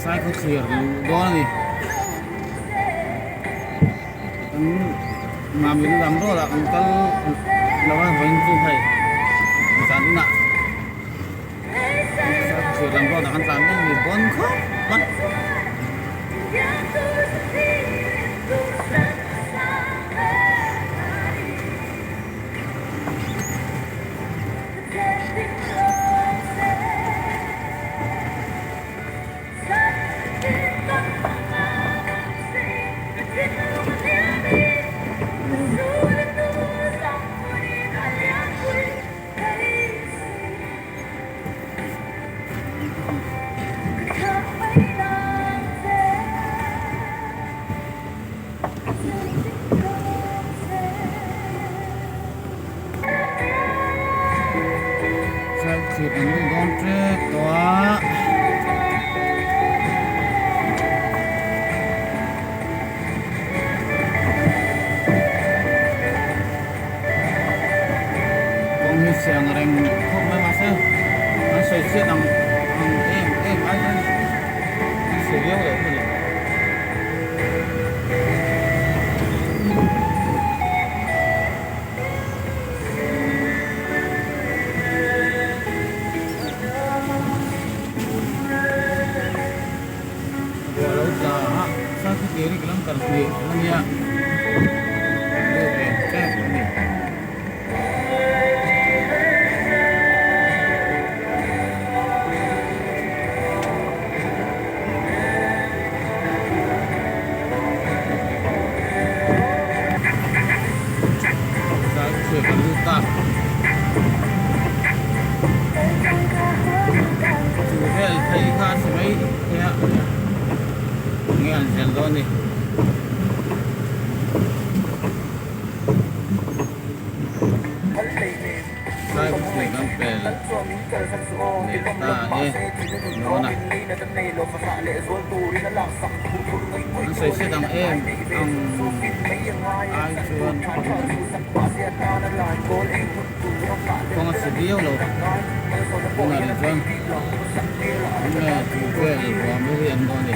sai có thiệt đó gì mà mình làm đó là cái là mình dùng thầy sản xuất nặng sai có làm đó là ăn sản xuất mình vẫn không bắt thì mình đón trước đó con như xe rèn không may mà sao nó xây xếp bằng em anh sử dụng được cái gì kiri bilang terpilih ya saya berluta sudah thấy khá mấy ya nghe anh đó đi sai một mình ăn bèn nè ta ê nó nè nó xây xếp đằng em ai chuan con sẽ điêu rồi con là đi chuan nghe chủ quê thì có mấy hiện đó nè